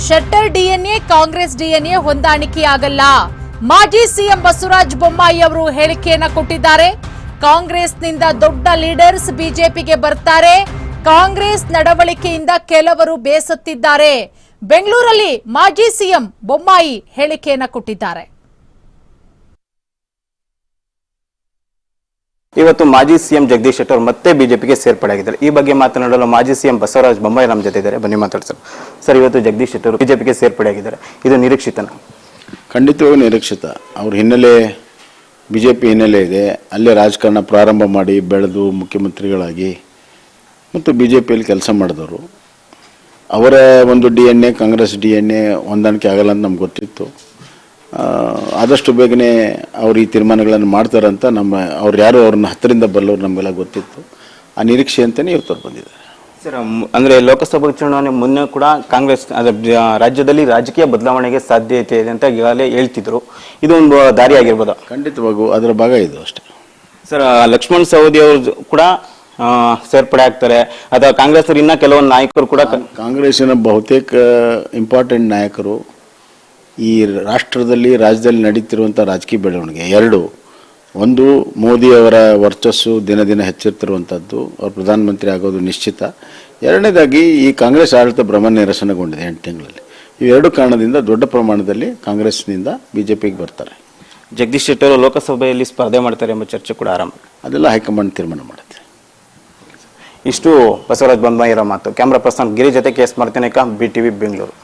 Shettar DNA Congress DNA ಹೊಂದಾಣಿಕೆಯಾಗಲ್ಲ. ಮಾಜಿ CM Basavaraj Bommai ಅವರು ಹೇಳಿಕೆಯನ್ನ ಕೊಟ್ಟಿದ್ದಾರೆ. ಕಾಂಗ್ರೆಸ್ನಿಂದ ದೊಡ್ಡ ಲೀಡರ್ಸ್ ಬಿಜೆಪಿಗೆ ಬರ್ತಾರೆ. ಕಾಂಗ್ರೆಸ್ ನಡವಳಿಕೆಯಿಂದ ಕೆಲವರು ಬೇಸತ್ತಿದ್ದಾರೆ. ಬೆಂಗಳೂರಲ್ಲಿ ಮಾಜಿ ಸಿಎಂ ಬೊಮ್ಮಾಯಿ ಹೇಳಿಕೆಯನ್ನ ಕೊಟ್ಟಿದ್ದಾರೆ. ಇವತ್ತು ಮಾಜಿ ಸಿಎಂ ಜಗದೀಶ್ ಶೆಟ್ಟರ್ ಮತ್ತೆ ಬಿಜೆಪಿಗೆ ಸೇರ್ಪಡೆಯಾಗಿದ್ದಾರೆ. ಈ ಬಗ್ಗೆ ಮಾತನಾಡಲು ಮಾಜಿ ಸಿಎಂ ಬಸವರಾಜ ಬೊಮ್ಮಾಯಿ ನಮ್ಮ ಜೊತೆ ಇದ್ದಾರೆ. ಬನ್ನಿ ಮಾತಾಡ್ಸೋಣ. ಸರ್, ಇವತ್ತು ಜಗದೀಶ್ ಶೆಟ್ಟರ್ ಬಿಜೆಪಿಗೆ ಸೇರ್ಪಡೆಯಾಗಿದ್ದಾರೆ, ಇದು ನಿರೀಕ್ಷಿತನ? ಖಂಡಿತವಾಗಿ ನಿರೀಕ್ಷಿತ. ಅವ್ರ ಹಿನ್ನೆಲೆ ಬಿಜೆಪಿ ಹಿನ್ನೆಲೆ ಇದೆ. ಅಲ್ಲೇ ರಾಜಕಾರಣ ಪ್ರಾರಂಭ ಮಾಡಿ ಬೆಳೆದು ಮುಖ್ಯಮಂತ್ರಿಗಳಾಗಿ ಮತ್ತು ಬಿಜೆಪಿಯಲ್ಲಿ ಕೆಲಸ ಮಾಡಿದವರು. ಅವರ ಒಂದು DNA ಕಾಂಗ್ರೆಸ್ DNA ಹೊಂದಾಣಿಕೆ ಆಗಲ್ಲ ಅಂತ ನಮ್ಗೆ ಗೊತ್ತಿತ್ತು. ಆದಷ್ಟು ಬೇಗನೆ ಅವ್ರು ಈ ತೀರ್ಮಾನಗಳನ್ನು ಮಾಡ್ತಾರಂತ ಅವ್ರು ಯಾರು ಅವ್ರನ್ನ ಹತ್ತರಿಂದ ಬಲ್ಲವ್ರು ನಮಗೆಲ್ಲ ಗೊತ್ತಿತ್ತು. ಆ ನಿರೀಕ್ಷೆ ಅಂತಲೇ ಇವತ್ತು ಬಂದಿದ್ದಾರೆ. ಸರ್, ಅಂದ್ರೆ ಲೋಕಸಭಾ ಚುನಾವಣೆ ಮುನ್ನ ಕೂಡ ಕಾಂಗ್ರೆಸ್ ರಾಜ್ಯದಲ್ಲಿ ರಾಜಕೀಯ ಬದಲಾವಣೆಗೆ ಸಾಧ್ಯತೆ ಇದೆ ಅಂತ ಈಗಾಗಲೇ ಹೇಳ್ತಿದ್ರು. ಇದು ಒಂದು ದಾರಿ ಆಗಿರ್ಬೋದಾ? ಖಂಡಿತವಾಗೂ ಅದರ ಭಾಗ ಇದು ಅಷ್ಟೇ. ಸರ್, ಲಕ್ಷ್ಮಣ್ ಸವದಿ ಅವರು ಕೂಡ ಸೇರ್ಪಡೆ ಆಗ್ತಾರೆ ಅಥವಾ ಕಾಂಗ್ರೆಸ್ ಇನ್ನ ಕೆಲವೊಂದು ನಾಯಕರು ಕೂಡ? ಕಾಂಗ್ರೆಸ್ಸಿನ ಬಹುತೇಕ ಇಂಪಾರ್ಟೆಂಟ್ ನಾಯಕರು ಈ ರಾಜ್ಯದಲ್ಲಿ ನಡೀತಿರುವಂಥ ರಾಜಕೀಯ ಬೆಳವಣಿಗೆ ಒಂದು, ಮೋದಿಯವರ ವರ್ಚಸ್ಸು ದಿನ ದಿನ ಹೆಚ್ಚುತ್ತಿರುವಂಥದ್ದು, ಅವರು ಪ್ರಧಾನಮಂತ್ರಿ ಆಗೋದು ನಿಶ್ಚಿತ. ಎರಡನೇದಾಗಿ ಈ ಕಾಂಗ್ರೆಸ್ ಆಡಳಿತ ಭ್ರಮ ನಿರಸನಗೊಂಡಿದೆ 8 ತಿಂಗಳಲ್ಲಿ. ಇವೆರಡು ಕಾರಣದಿಂದ ದೊಡ್ಡ ಪ್ರಮಾಣದಲ್ಲಿ ಕಾಂಗ್ರೆಸ್ನಿಂದ ಬಿಜೆಪಿಗೆ ಬರ್ತಾರೆ. ಜಗದೀಶ್ ಶೆಟ್ಟರ್ ಲೋಕಸಭೆಯಲ್ಲಿ ಸ್ಪರ್ಧೆ ಮಾಡ್ತಾರೆ ಎಂಬ ಚರ್ಚೆ ಕೂಡ ಆರಂಭ. ಅದೆಲ್ಲ ಹೈಕಮಾಂಡ್ ತೀರ್ಮಾನ ಮಾಡುತ್ತೆ. ಇಷ್ಟು ಬಸವರಾಜ ಬೊಮ್ಮಾಯಿಯವರ ಮಾತು. ಕ್ಯಾಮ್ರಾ ಪರ್ಸನ್ ಗಿರಿ ಜೊತೆ KS ಮಾರ್ತಿನೇಕ, BTV ಬೆಂಗಳೂರು.